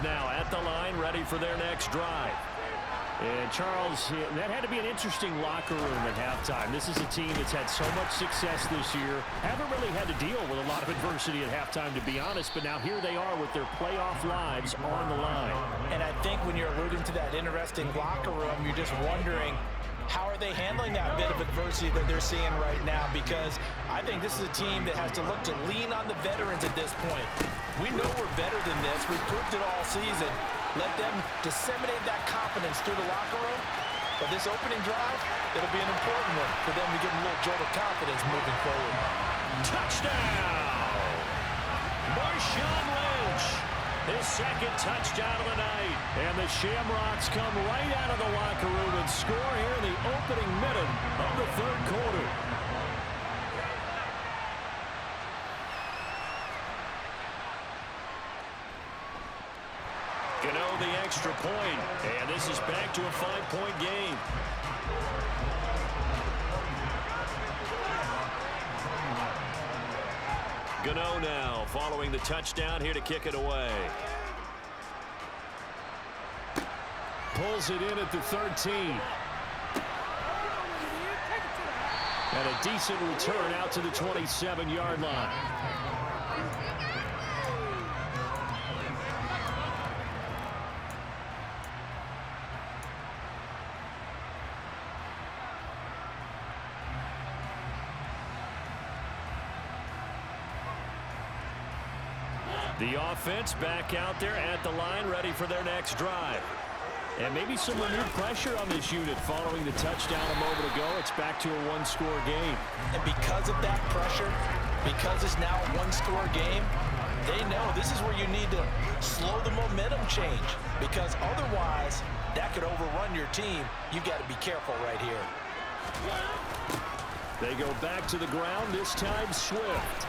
now at the line, ready for their next drive. And, Charles, that had to be an interesting locker room at halftime. This is a team that's had so much success this year. Haven't really had to deal with a lot of adversity at halftime, to be honest. But now here they are with their playoff lives on the line. And I think when you're alluding to that interesting locker room, you're just wondering, how are they handling that bit of adversity that they're seeing right now? Because I think this is a team that has to look to lean on the veterans at this point. We know we're better than this. We've proved it all season. Let them disseminate that confidence through the locker room. But this opening drive, it'll be an important one for them to get a little jolt of confidence moving forward. Touchdown! Marshawn Lynch, his second touchdown of the night. And the Shamrocks come right out of the locker room and score here in the opening minute of the third quarter. Gano the extra point, and this is back to a 5-point game. Gano now following the touchdown here to kick it away. Pulls it in at the 13. And a decent return out to the 27-yard line. The offense back out there at the line, ready for their next drive. And maybe some renewed pressure on this unit following the touchdown a moment ago. It's back to a one-score game. And because of that pressure, because it's now a one-score game, they know this is where you need to slow the momentum change. Because otherwise, that could overrun your team. You've got to be careful right here. They go back to the ground, this time Swift.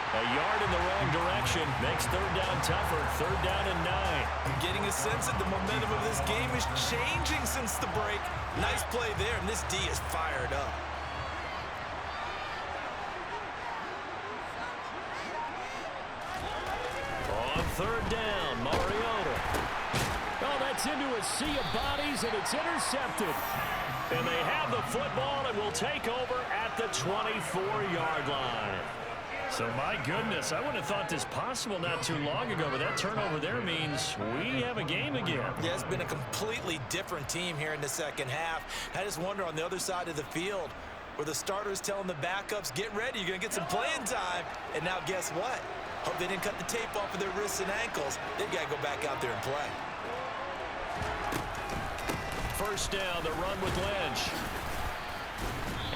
A yard in the wrong direction makes third down tougher. Third down and 9. I'm getting a sense that the momentum of this game is changing since the break. Nice play there, and this D is fired up. On third down, Mariota. Oh, that's into a sea of bodies, and it's intercepted. And they have the football and will take over at the 24-yard line. So, my goodness, I wouldn't have thought this possible not too long ago, but that turnover there means we have a game again. Yeah, it's been a completely different team here in the second half. I just wonder on the other side of the field where the starters telling the backups, get ready, you're going to get some playing time. And now guess what? Hope they didn't cut the tape off of their wrists and ankles. They've got to go back out there and play. First down, the run with Lynch.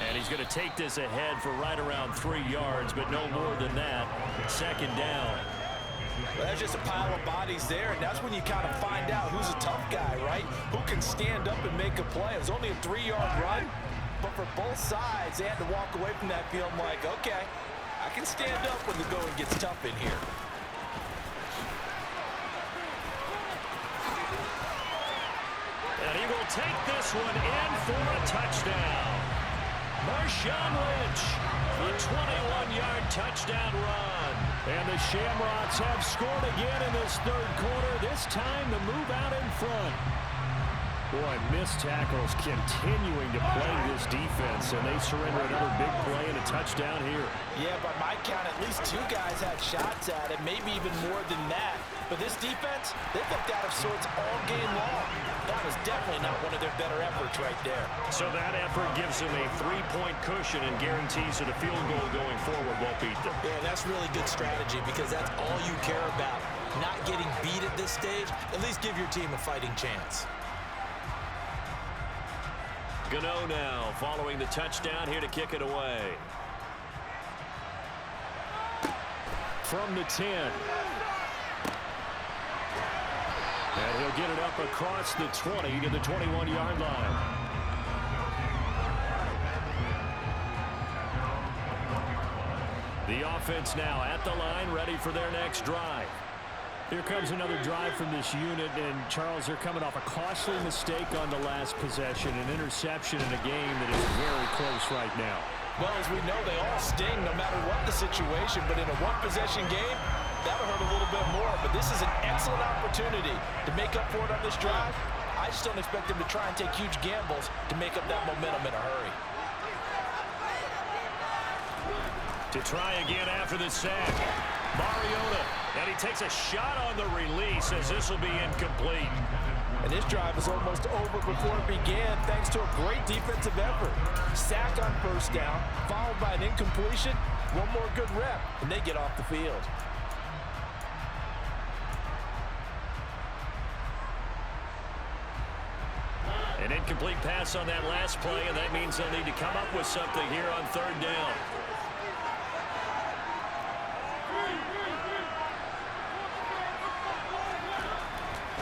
And he's going to take this ahead for right around 3 yards, but no more than that. Second down. Well, there's just a pile of bodies there, and that's when you kind of find out who's a tough guy, right? Who can stand up and make a play. It was only a 3-yard run, but for both sides, they had to walk away from that field like, okay, I can stand up when the going gets tough in here. And he will take this one in for a touchdown. Marshawn Lynch, a 21-yard touchdown run. And the Shamrocks have scored again in this third quarter, this time to move out in front. Boy, missed tackles continuing to plague this defense, and they surrender another big play and a touchdown here. Yeah, by my count, at least 2 guys had shots at it, maybe even more than that. But this defense, they've looked out of sorts all game long. That was definitely not one of their better efforts right there. So that effort gives them a 3-point cushion and guarantees that a field goal going forward won't beat them. Yeah, that's really good strategy because that's all you care about. Not getting beat at this stage, at least give your team a fighting chance. Gano now following the touchdown here to kick it away. From the 10. And he'll get it up across the 20 to the 21-yard line. The offense now at the line, ready for their next drive. Here comes another drive from this unit, and Charles, they're coming off a costly mistake on the last possession, an interception in a game that is very close right now. Well, as we know, they all sting no matter what the situation, but in a one-possession game, that'll hurt a little bit more. But this this is an excellent opportunity to make up for it on this drive. I just don't expect them to try and take huge gambles to make up that momentum in a hurry. To try again after the sack. Mariota, and he takes a shot on the release as this will be incomplete. And this drive is almost over before it began thanks to a great defensive effort. Sack on first down, followed by an incompletion. One more good rep, and they get off the field. An incomplete pass on that last play, and that means they'll need to come up with something here on third down.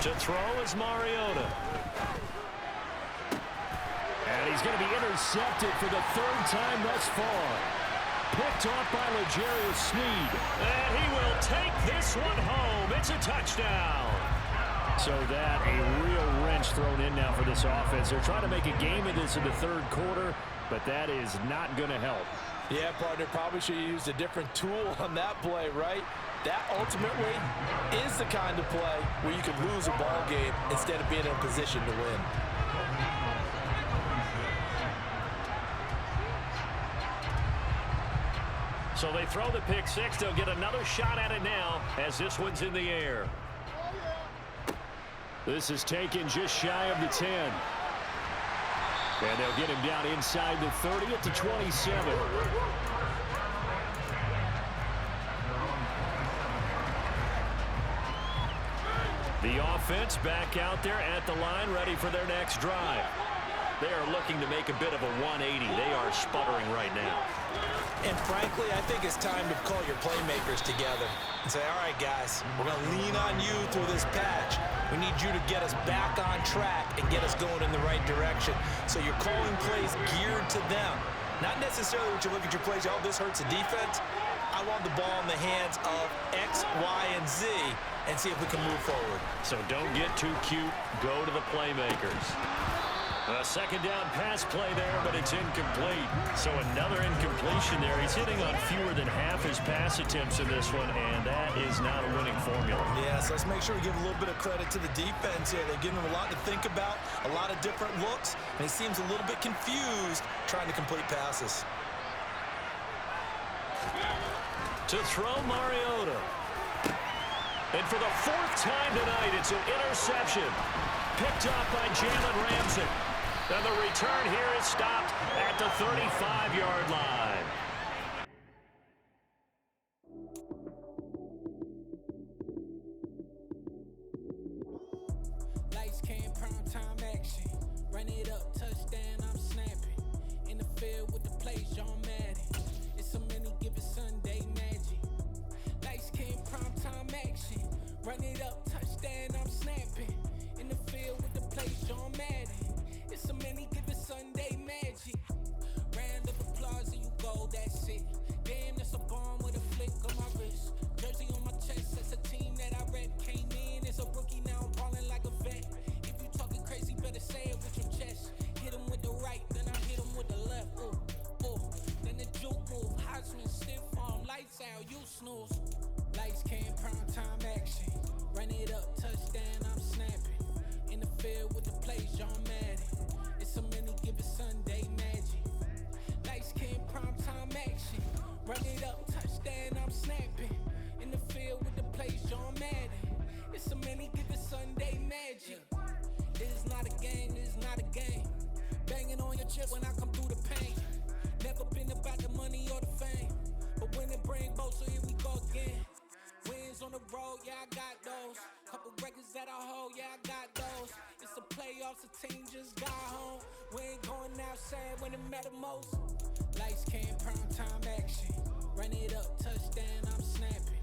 To throw is Mariota. And he's going to be intercepted for the third time thus far. Picked off by L'Jarius Sneed. And he will take this one home. It's a touchdown. So that a real wrench thrown in now for this offense. They're trying to make a game of this in the third quarter, but that is not going to help. Yeah, partner, probably should have used a different tool on that play, right? That ultimately is the kind of play where you can lose a ball game instead of being in a position to win. So they throw the pick six. They'll get another shot at it now as this one's in the air. This is taken just shy of the 10. And they'll get him down inside the 30 at the 27. The offense back out there at the line, ready for their next drive. They are looking to make a bit of a 180. They are sputtering right now. And frankly, I think it's time to call your playmakers together and say, all right, guys, we're going to lean on you through this patch. We need you to get us back on track and get us going in the right direction. So you're calling plays geared to them. Not necessarily when you look at your plays, oh, this hurts the defense. I want the ball in the hands of X, Y, and Z and see if we can move forward. So don't get too cute. Go to the playmakers. A second down pass play there, but it's incomplete. So another incompletion there. He's hitting on fewer than half his pass attempts in this one, and that is not a winning formula. Yeah, so let's make sure we give a little bit of credit to the defense here. They're giving him a lot to think about, a lot of different looks, and he seems a little bit confused trying to complete passes. To throw Mariota. And for the fourth time tonight, it's an interception. Picked off by Jalen Ramsey. And the return here is stopped at the 35-yard line. Lights came, prime time action. Run it up, touchdown, I'm snapping. In the field with the plays, John Madden. It's so many given Sunday magic. Lights came, prime time action. Run it up, touchdown, I'm snapping. In the field with the plays, John Madden. It's so many given Sunday magic. Round of applause and you go, that's it. Damn, that's a bomb with a flick on my wrist. Jersey on my chest, that's a team that I rep. Came in as a rookie, now I'm balling like a vet. If you talking crazy, better say it with your chest. Hit him with the right, then I hit him with the left. Ooh, ooh. Then the juke move, Heisman stiff arm, lights out, you snooze. Lights came, prime time action. Run it up, touchdown, I'm snapping. In the field with the plays, John Madden. It's so many given Sunday magic. Lights came, prime time action. Run it up, touchdown, I'm snapping. In the field with the plays, John Madden. It's so many given Sunday magic. It is not a game, it is not a game. Banging on your chest when I come through the pain. Never been about the money or the fame. But when it bring both, so here we go again. Wins on the road, yeah, I got those. Couple records that I hold, yeah, I got those. It's the playoffs, the team just got home. We ain't going outside when it matter most. Lights came, prime time action. Run it up, touchdown, I'm snapping.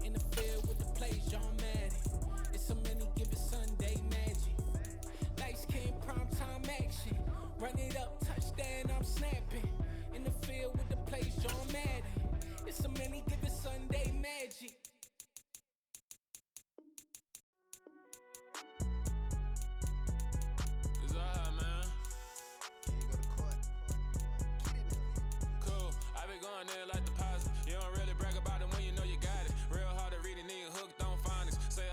In the field with the plays, John Madden. It's so many given Sunday magic. Lights came, prime time action. Run it up, touchdown, I'm snapping. In the field with the plays, John Madden. It's so many given Sunday magic. Going there like deposit. You don't really brag about it when you know you got it. Real hard to read a nigga hooked on finance. Say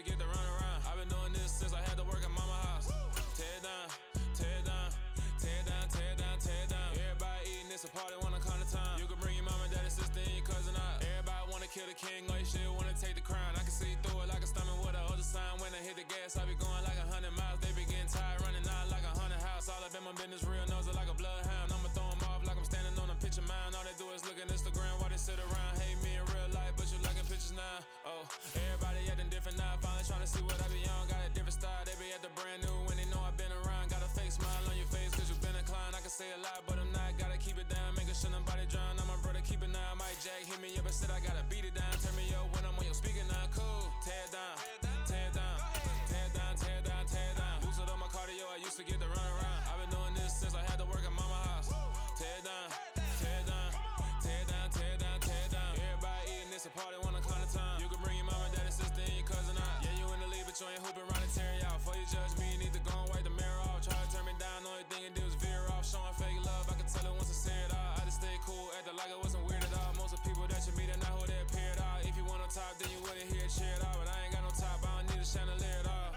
to get the run around. I've been doing this since I had to work at mama house. Tear it down, tear it down, tear it down, tear it down, tear it down. Everybody eating, it's a party, wanna come to time. You can bring your mama, daddy, sister, and your cousin out. Everybody wanna kill the king, or you shit wanna take the crown. I can see through it like a stomach with a other sign. When I hit the gas, I be going like 100 miles. They be getting tired, running out like 100 house. All up in my business, real nose it like a bloodhound. I'ma throw them off like I'm standing on a picture mound. All they do is look at Instagram while they sit around. Hate me in real life, but you liking pictures now. Oh, everybody acting different now. Finally trying to see what I be on. Got a different style, they be at the brand new when they know I've been around. Got a fake smile on your face cause you been inclined. I can say a lot, but I'm not. Gotta keep it down, making sure nobody drown. I'm my brother, keep it now. Mike Jack hit me up and said I gotta beat it down. Turn me up when I'm on your speaker now. Cool, tear it down, tear it down, tear it down, tear it down, tear it down. Boosted up my cardio, I used to get the run around. I've been doing this since I had to work at mama house. Tear it down, tear it down, tear it down, tear it down, tear it down. Everybody eating, it's a party, wanna come to time. You can bring your mama, daddy, sister, and your cousin out. Yeah, you in the league, but you ain't hooping around and tear you out. Before you judge me, you need to go and wipe the mirror off. Try to turn me down, only thing it did was veer off. Showing fake love, I can tell it once I say it all. I just stay cool, acting like I wasn't weird at all. Most of the people that you meet are not who they appear at all. If you want on top, then you wouldn't hear it cheer at all. But I ain't got no top, I don't need a chandelier at all.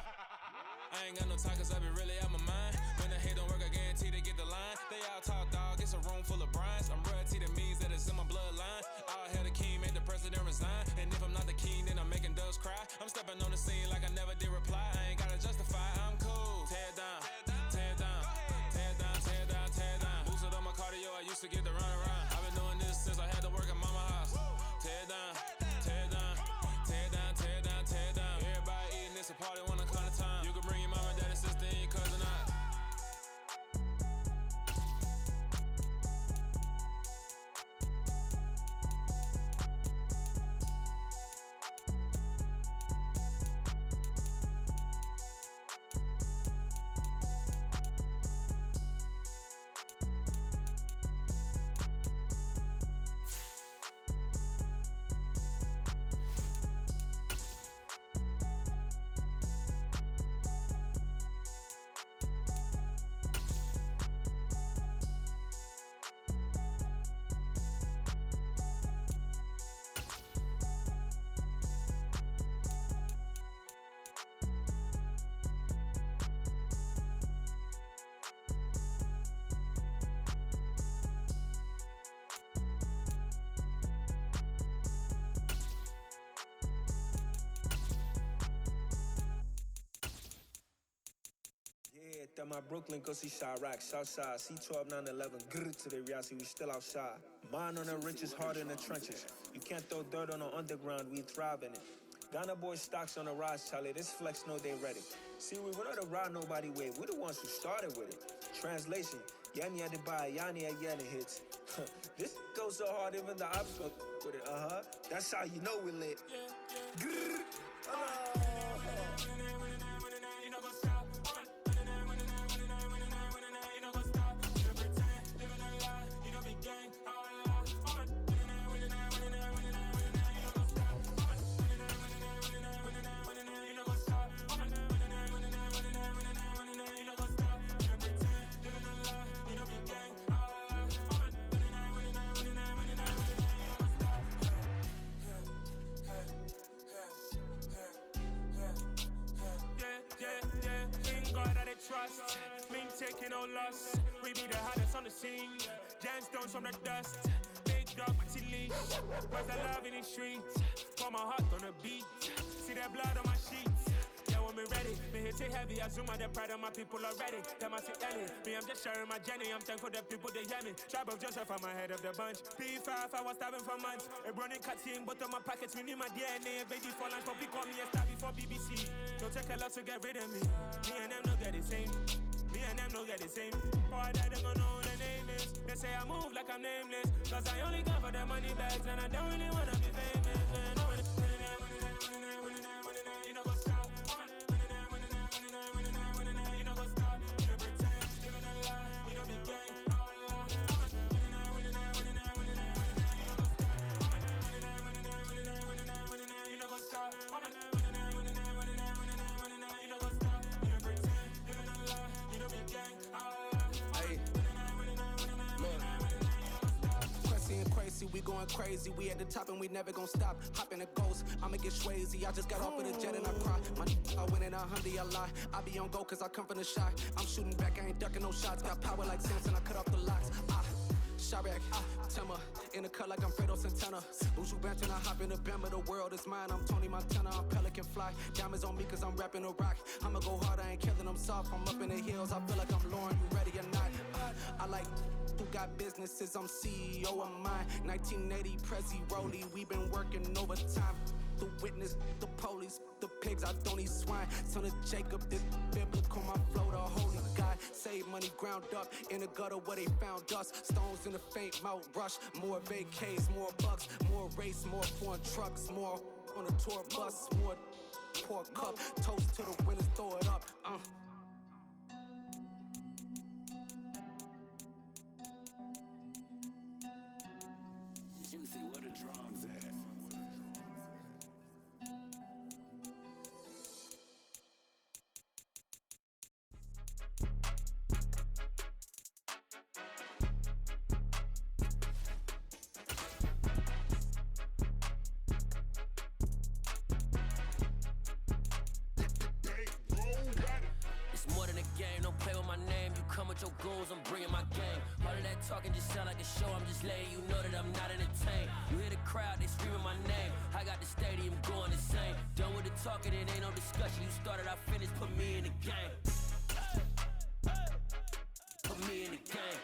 I ain't got no time cause I be really out my mind. When the hate don't work, I guarantee they get the line. They all talk dog, it's a room full of brines. I'm royalty, that means that it's in my bloodline. All hail the king, make the president resign. And if I'm not the king, then I'm making doves cry. I'm stepping on the scene like I never did reply. I ain't gotta justify, I'm cool. Tear it down, tear it down, tear it down, tear it down, tear it down. Boosted up my cardio, I used to get the run around. I've been doing this since I had to work at mama house. Tear it down, tear it down, tear it down, tear it down, tear it down. Everybody eating, it's a party, wanna come to time. You can bring your mama, daddy, sister, and your cousin out. At my Brooklyn, go see Chirac, Southside, C12, 911, grrr to the reality, we still outside. Mine on the riches, hard in the trenches. You can't throw dirt on the underground, we thrive in it. Ghana boys stocks on the rise, Charlie, this flex know they ready. See, we were not to ride nobody with, we the ones who started with it. Translation, Yanni had to buy, Yanni had Yanni hits. This goes so hard, even the ops go with it, That's how you know we lit. Grrr, trust, mean taking no loss. We be the hottest on the scene. Gemstones from the dust. Big dog with your leash. Where's the love in the streets? Pour my heart on the beat. See that blood on my sheets. Yeah, when we ready, me hit it heavy. I zoom out the pride of my people already. Them I see Ellie. Me, I'm just sharing my journey. I'm thankful the people they hear me. Tribe of Joseph, I'm ahead of the bunch. P5, I was starving for months. A running cutscene, but on my pockets, we need my DNA. Baby for lunch, but we call me a star before BBC. Don't take a lot to get rid of me. Me and them no get the same. Me and them no get the same. Boy, that they gonna know who the name is. They say I move like I'm nameless. Cause I only come for the money bags and I don't really wanna be famous. You know what's up? You know what's up? You pretend, living a lie. We don't be gang. You know what's up? We going crazy. We at the top and we never gon' stop. Hop in a ghost, I'ma get Swayze. I just got off of the jet and I cry. My I win in 100, I lie. I be on go cause I come from the shot. I'm shooting back, I ain't ducking no shots. Got power like Samson, I cut off the locks. Sharek, Tema, in the cut like I'm Fredo Santana. Buju Banton, I hop in the Bama, the world is mine. I'm Tony Montana, I'm Pelican Fly. Diamonds on me cause I'm rapping a rock. I'ma go hard, I ain't killing them soft. I'm up in the hills, I feel like I'm Lauren, you ready or not? I like who got businesses, I'm CEO of mine. 1980 Prezi Rollie, we been working overtime. The witness, the police, the pigs, I don't eat swine. Son of Jacob, this biblical, my flow, the holy God. Save money ground up in the gutter where they found us. Stones in the faint Mount Rush. More vacays, more bucks, more race, more foreign trucks, more on a tour bus, more pour cup. Toast to the winners, throw it up. Juicy, where the drums at? It's more than a game, don't play with my name. You come with your goons, I'm bringing my gang. All of that talking just sound like a show, I'm just letting you know that I'm not entertained. You hear the crowd, they screaming my name. I got the stadium going insane. Done with the talking, it ain't no discussion. You started, I finished, put me in the game. Put me in the game.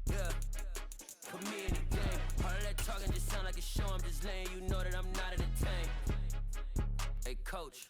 Yeah, put me in the game. All of that talking just sound like a show, I'm just letting you know that I'm not entertained. Hey coach,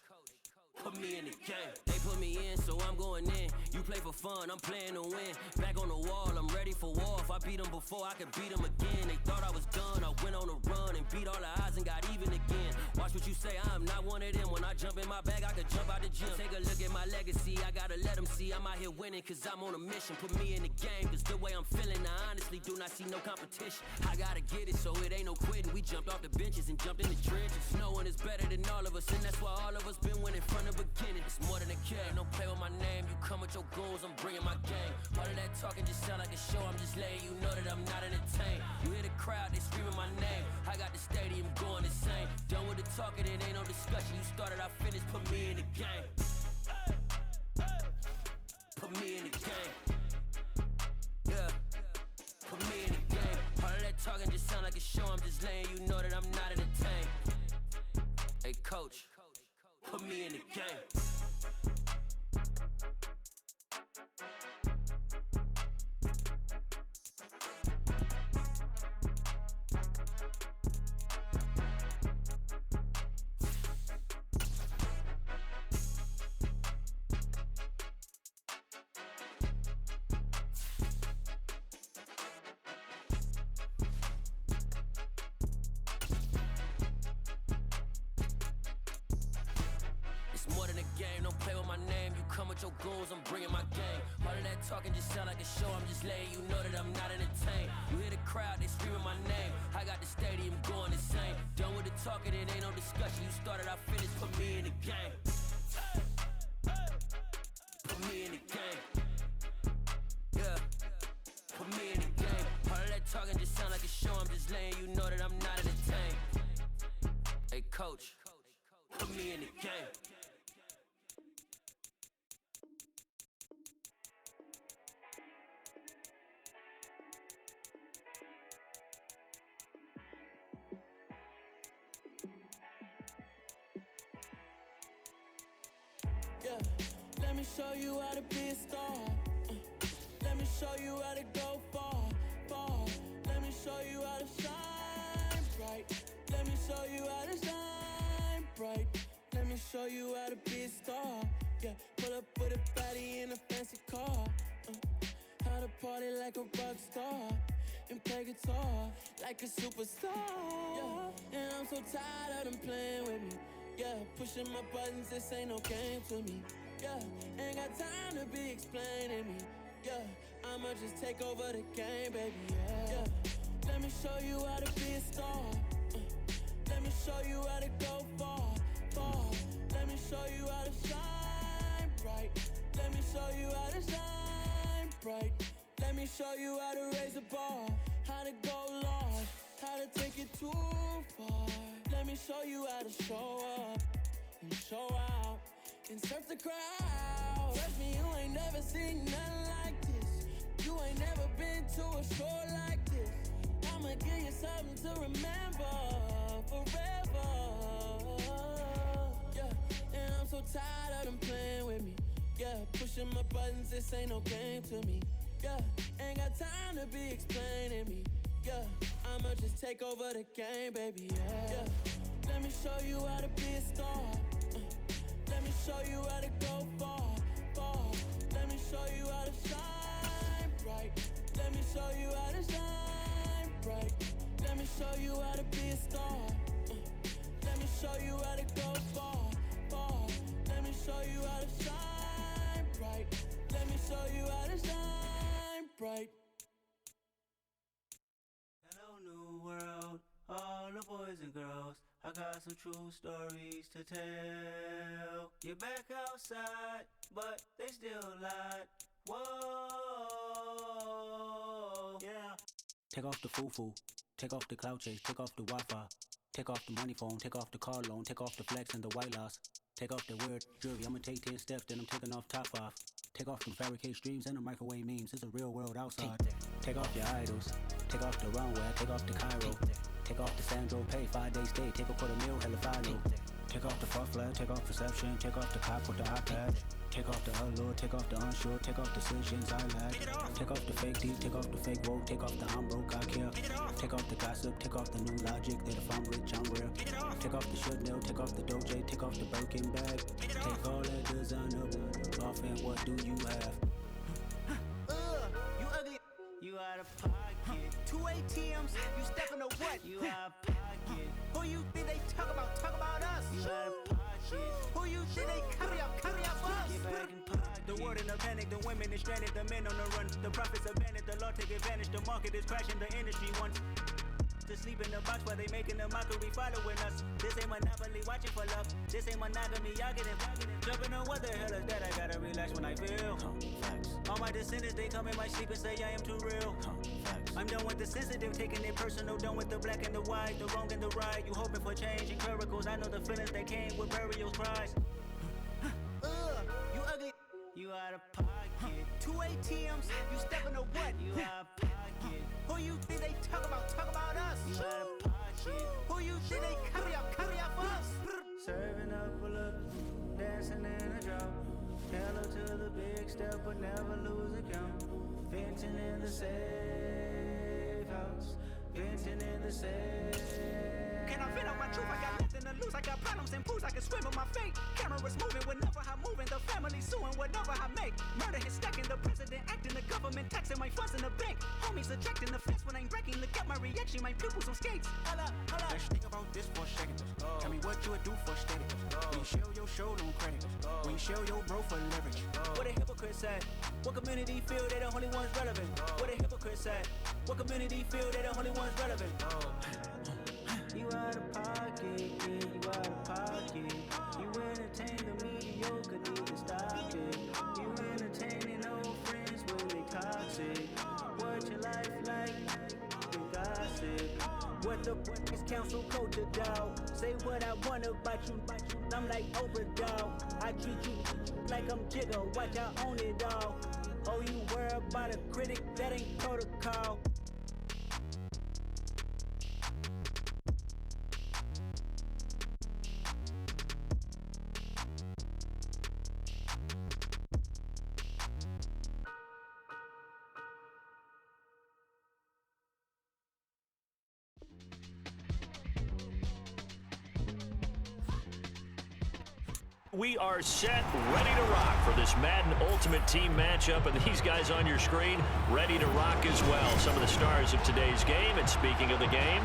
put me in the game. They put me in, so I'm going in. You play for fun, I'm playing to win. Back on the wall, I'm ready for war. If I beat them before, I could beat them again. They thought I was done, I went on a run and beat all the odds and got even again. Watch what you say, I'm not one of them. When I jump in my bag, I could jump out the gym. Take a look at my legacy, I gotta let them see I'm out here winning, cause I'm on a mission. Put me in the game, cause the way I'm feeling, I honestly do not see no competition. I gotta get it, so it ain't no quitting. We jumped off the benches and jumped in the trenches. No one is better than all of us, and that's why all of us been winning from the beginning. It's more than a game, don't play with my name. You come with your goons, I'm bringing my gang. All of that talking just sound like a show, I'm just letting you know that I'm not entertained. You hear the crowd, they screaming my name. I got the stadium going insane. Done with the talking, it ain't no discussion. You started, I finished, put me in the game. Put me in the game. Yeah, put me in the game. All of that talking just sound like a show, I'm just letting you know that I'm not entertained. Hey coach, put me in the game. Your goons, I'm bringing my gang. All of that talking just sound like a show, I'm just letting you know that I'm not entertained. You hear the crowd, they screaming my name. I got the stadium going insane. Done with the talking, it ain't no discussion. You started, I finished, put me in the game. Put me in the game. Yeah, put me in the game. All of that talking just sound like a show, I'm just letting you know that I'm not entertained. Hey coach, put me in the game. Let me show you how to be a star. Let me show you how to go far, far. Let me show you how to shine bright. Let me show you how to shine bright. Let me show you how to be a star. Yeah, pull up with a body in a fancy car. How to party like a rock star and play guitar like a superstar. Yeah, and I'm so tired of them playing with me. Yeah, pushing my buttons, this ain't no game to me. Yeah, ain't got time to be explaining me. Yeah, I'ma just take over the game, baby. Yeah, let me show you how to be a star. Let me show you how to go far, far. Let me show you how to shine bright. Let me show you how to shine bright. Let me show you how to raise a bar. how to go large, how to take it too far. Let me show you how to show up and show out and surf the crowd. Trust me, you ain't never seen nothing like this. You ain't never been to a show like this. I'ma give you something to remember forever. Yeah, and I'm so tired of them playing with me. Yeah, pushing my buttons, this ain't no game to me. Yeah, ain't got time to be explaining me. Yeah, I'ma just take over the game, baby. Yeah, let me show you how to be a star. Let me show you how to go far, far. Let me show you how to shine bright. Let me show you how to shine bright. Let me show you how to be a star. Let me show you how to go far, far. Let me show you how to shine bright. Let me show you how to shine bright. Hello, new world, all the boys and girls. I got some true stories to tell. You're back outside, but they still lied. Whoa, yeah. Take off the foo-foo, take off the cloud chase, take off the Wi-Fi, take off the money phone, take off the car loan, take off the flex and the white loss, take off the weird jewelry. I'ma take 10 steps, then I'm taking off top 5. Take off them fabricate streams and the microwave memes. It's a real world outside. Take off your idols, take off the runway, take off the Cairo, take off the Sandro pay, 5-day stay, take a $250,000 hella final. Take off the fuck flag, take off perception, take off the cop with the iPad. Take off the allure, take off the unsure, take off decisions I lack. Take off the fake deep, take off the fake woke, take off the I'm broke, I care. Take off the gossip, take off the new logic that if I'm rich, I'm real. Take off the Chanel, take off the Doja, take off the Birkin bag. Take all that designer off and what do you have? You ugly, you out of pocket. 2 ATMs, you stepping to what? You out of pocket. Who you think they talk about us? You out of pocket. Who you think they carry up us? Get back in pocket. The world in a panic, the women is stranded, the men on the run. The profits abandoned, the law take advantage, the market is crashing, the industry wants to sleep in the box while they making a mockery following us. This ain't monopoly, watching for love. This ain't monogamy, y'all get it. Jumping on what the hell is that? I gotta relax when I feel. All my descendants, they come in my sleep and say I am too real. I'm done with the sensitive, taking it personal. Done with the black and the white, the wrong and the right. You hoping for change and miracles. I know the feelings that came with burial cries. You ugly, you out of pocket. 2 ATMs, you stepping to what? You out of pocket. Who you think they talk about us? You out of pocket. Who you think they carry up us? Serving up a look, dancing in a drop. Hello to the big step, but never lose a count. Venting in the safe house. Venting in the safe. Can I vent on my truth? I got nothing to lose. I got problems and pools. I can swim on my fate. Cameras moving whenever I'm moving. The family suing whatever I make. Murder is stacking. The president acting. The government taxing my funds in the bank. Homies ejecting the fence when I'm breaking. Look at my reaction. My pupils on skates. Hold up. Let's think about this for a second. Tell me what you would do for steady. When you show your show no credit. When you show your bro for leverage. What a hypocrite said. What community feel they the only ones relevant? What a hypocrite said. What community feel they the only ones relevant? You out of pocket, yeah, you out of pocket. You entertain the mediocre, need to stop it. You entertaining old friends when they toxic. What your life like? You gossip. What the is council culture, dog? Say what I want about you, I'm like Oprah, dog. I treat you like I'm Jigga, watch I own it all. Oh, you worry about a critic, that ain't protocol. We are set, ready to rock for this Madden Ultimate Team matchup, and these guys on your screen ready to rock as well. Some of the stars of today's game, and speaking of the game,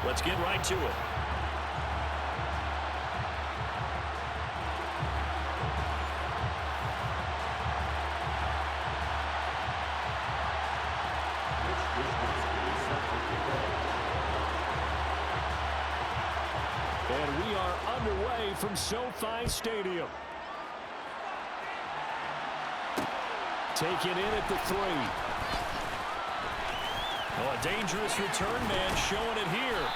let's get right to it. And we are underway from SoFi Stadium. Taken in at the 3. Oh, a dangerous return man showing it here.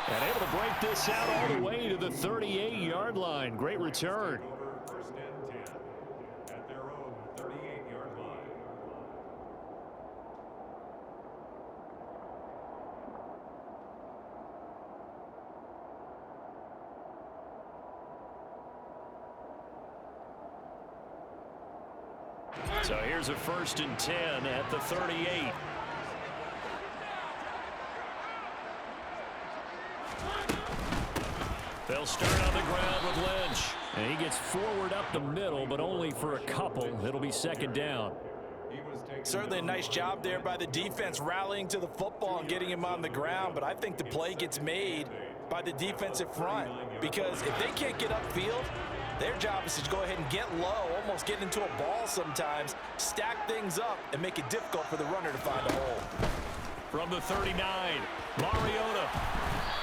And able to break this out all the way to the 38-yard line. Great return. First and 10 at their own 38-yard line. So here's a 1st and 10 at the 38. They'll start on the ground with Lynch. And he gets forward up the middle, but only for a couple. It'll be 2nd down. Certainly a nice job there by the defense rallying to the football and getting him on the ground, but I think the play gets made by the defensive front because if they can't get upfield, their job is to go ahead and get low, almost get into a ball sometimes, stack things up, and make it difficult for the runner to find a hole. From the 39, Mariota.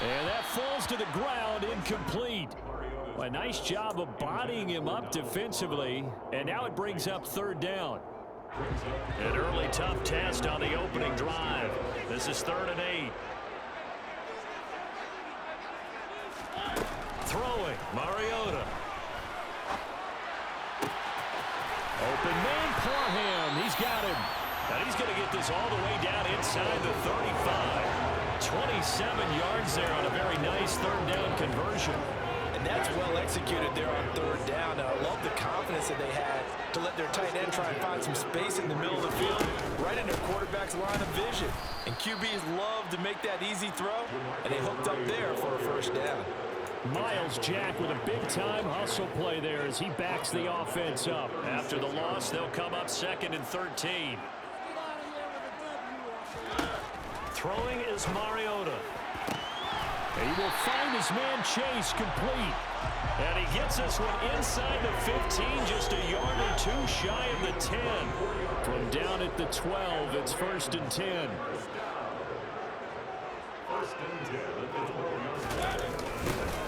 And that falls to the ground, incomplete. A nice job of bodying him up defensively, and now it brings up 3rd down. An early tough test on the opening drive. This is 3rd and 8. Throwing, Mariota. Open man, Parham. He's got him. And he's going to get this all the way down inside the 35. 27 yards there on a very nice 3rd down conversion. And that's well executed there on 3rd down. And I love the confidence that they had to let their tight end try and find some space in the middle of the field, right in their quarterback's line of vision. And QBs love to make that easy throw, and they hooked up there for a 1st down. Miles Jack with a big-time hustle play there as he backs the offense up. After the loss, they'll come up 2nd and 13. Throwing is Mariota. He will find his man Chase complete. And he gets this one inside the 15, just a yard or 2 shy of the 10. From down at the 12, it's 1st and 10.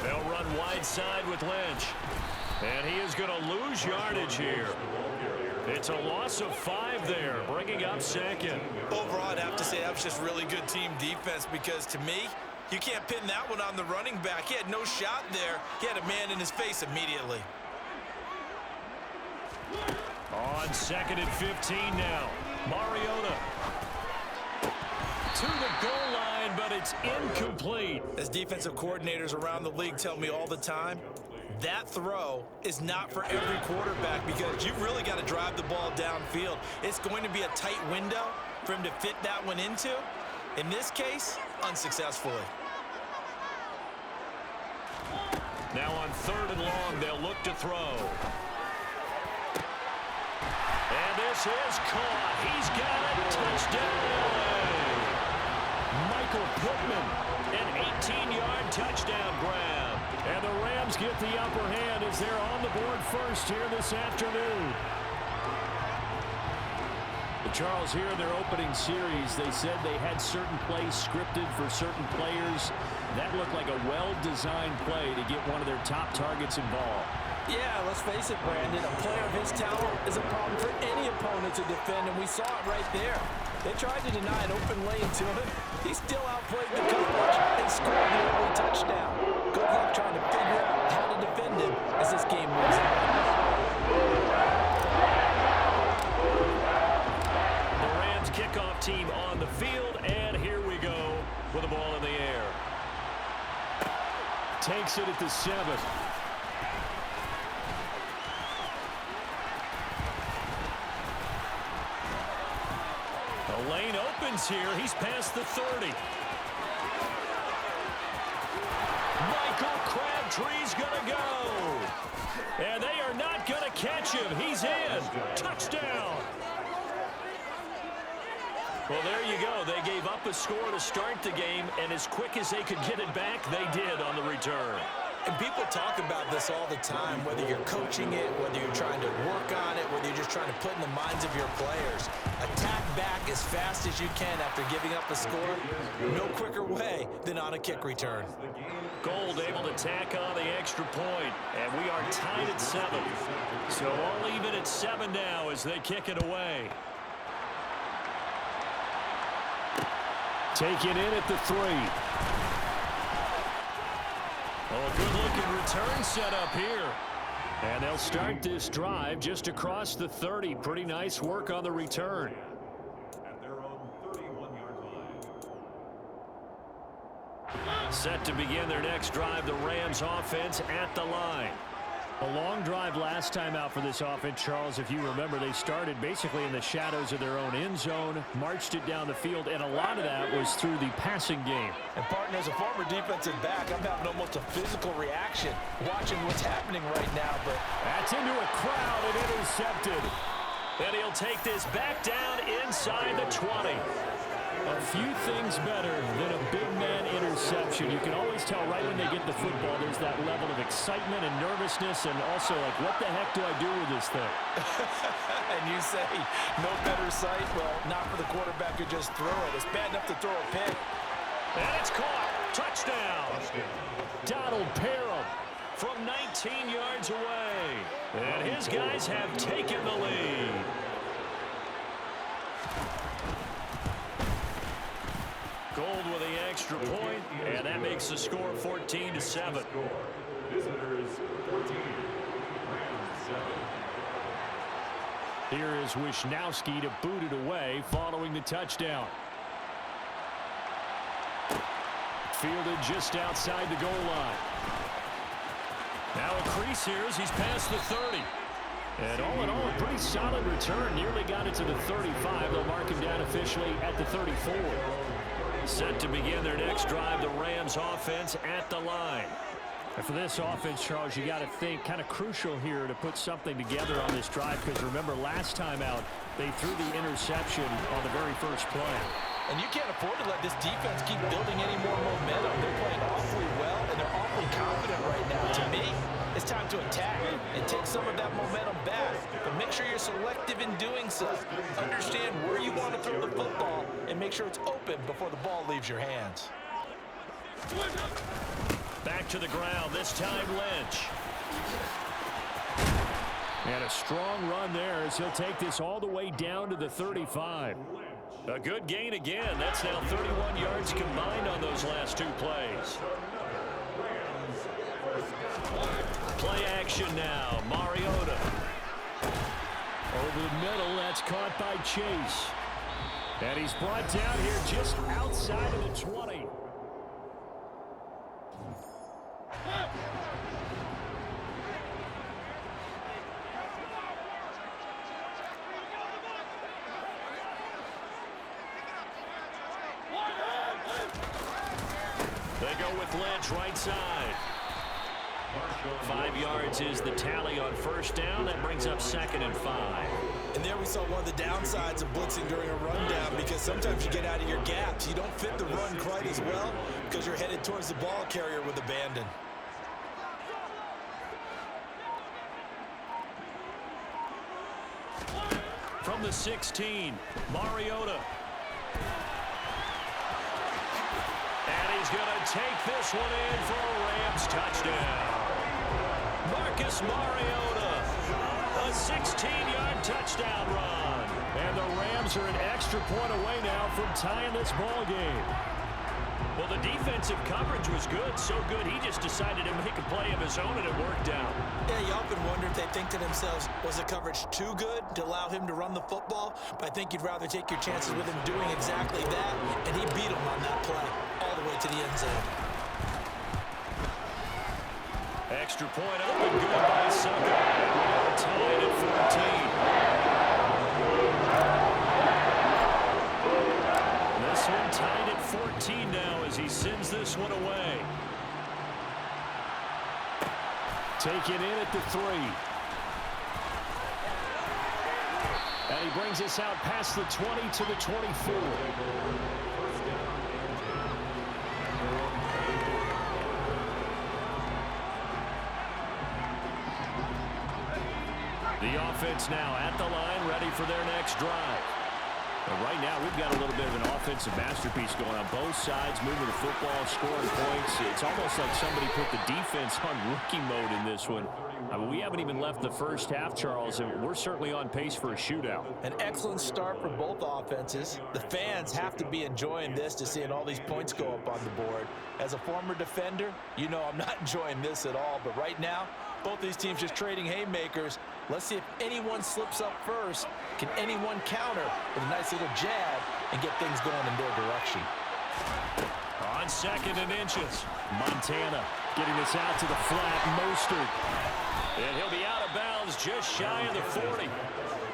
They'll run wide side with Lynch. And he is going to lose yardage here. It's a loss of 5 there, bringing up 2nd. Overall, I'd have to say that was just really good team defense because, to me, you can't pin that one on the running back. He had no shot there. He had a man in his face immediately. On 2nd and 15 now. Mariota to the goal line, but it's incomplete. As defensive coordinators around the league tell me all the time, that throw is not for every quarterback because you've really got to drive the ball downfield. It's going to be a tight window for him to fit that one into. In this case, unsuccessfully. Now on 3rd and long, they'll look to throw. And this is caught. He's got it. Touchdown. Michael Pittman, an 18-yard touchdown grab. And the Rams get the upper hand as they're on the board first here this afternoon. Charles, here in their opening series, they said they had certain plays scripted for certain players. That looked like a well-designed play to get one of their top targets involved. Yeah, let's face it, Brandon. A player of his talent is a problem for any opponent to defend, and we saw it right there. They tried to deny an open lane to him. He still outplayed the coverage and scored the early touchdown. Good luck trying to figure out how to defend him as this game moves on. The Rams kickoff team on the field, and here we go with the ball in the air. Takes it at the 7. The lane opens here. He's past the 30. Michael Crabtree's going to go. And they are not going to catch him. He's in. Touchdown. Well, there you go. They gave up a score to start the game, and as quick as they could get it back, they did on the return. And people talk about this all the time, whether you're coaching it, whether you're trying to work on it, whether you're just trying to put in the minds of your players. Attack back as fast as you can after giving up a score. No quicker way than on a kick return. Gold able to tack on the extra point, and we are tied at 7. So all even at 7 now as they kick it away. Taken in at the 3. Oh, a good-looking return set up here. And they'll start this drive just across the 30. Pretty nice work on the return. At their own 31-yard line. Set to begin their next drive, the Rams offense at the line. A long drive last time out for this offense, Charles. If you remember, they started basically in the shadows of their own end zone, marched it down the field, and a lot of that was through the passing game. And, partner, as a former defensive back, I'm having almost a physical reaction watching what's happening right now. But that's into a crowd and intercepted. And he'll take this back down inside the 20. A few things better than a big man interception. You can always tell right when they get the football, there's that level of excitement and nervousness, and also like, what the heck do I do with this thing? And you say, no better sight? Well, not for the quarterback who just throw it. It's bad enough to throw a pick. And it's caught. Touchdown. Donald Parham from 19 yards away. And his guys have taken the lead. Gold with the extra point, and that makes the score 14-7. Visitors 14, Rams 7. Here is Wisnowski to boot it away following the touchdown. Fielded just outside the goal line. Now a crease here as he's past the 30. And all in all, a pretty solid return. Nearly got it to the 35. They'll mark him down officially at the 34. Set to begin their next drive, the Rams offense at the line. And for this offense, Charles, you got to think kind of crucial here to put something together on this drive, because remember last time out, they threw the interception on the very first play. And you can't afford to let this defense keep building any more momentum. They're playing awfully well, and they're awfully confident right now. To me, it's time to attack and take some of that momentum back. But make sure you're selective in doing so. Understand where you want to throw the football and make sure it's open before the ball leaves your hands. Back to the ground, this time Lynch. And a strong run there as he'll take this all the way down to the 35. A good gain again. That's now 31 yards combined on those last two plays. Play action now. Mariota. Over the middle, that's caught by Chase. And he's brought down here just outside of the 20. They go with Lynch right side. 5 yards is the tally on first down. That brings up 2nd and 5. And there we saw one of the downsides of blitzing during a rundown, because sometimes you get out of your gaps. You don't fit the run quite as well because you're headed towards the ball carrier with abandon. From the 16, Mariota. And he's going to take this one in for a Rams touchdown. Marcus Mariota, a 16-yard touchdown run. And the Rams are an extra point away now from tying this ball game. Well, the defensive coverage was good, so good he just decided to make a play of his own, and it worked out. Yeah, you often wonder if they think to themselves, was the coverage too good to allow him to run the football? But I think you'd rather take your chances with him doing exactly that, and he beat him on that play all the way to the end zone. Extra point up and good by Sucker. We're tied at 14. This one tied at 14 now as he sends this one away. Taken in at the 3. And he brings us out past the 20 to the 24. The offense now at the line, ready for their next drive. And right now, we've got a little bit of an offensive masterpiece going on both sides, moving the football, scoring points. It's almost like somebody put the defense on rookie mode in this one. I mean, we haven't even left the first half, Charles, and we're certainly on pace for a shootout. An excellent start for both offenses. The fans have to be enjoying this, to seeing all these points go up on the board. As a former defender, you know I'm not enjoying this at all. But right now, both these teams just trading haymakers. Let's see if anyone slips up first. Can anyone counter with a nice little jab and get things going in their direction? On 2nd and inches, Montana getting this out to the flat. Mostert. And he'll be out of bounds just shy of the 40.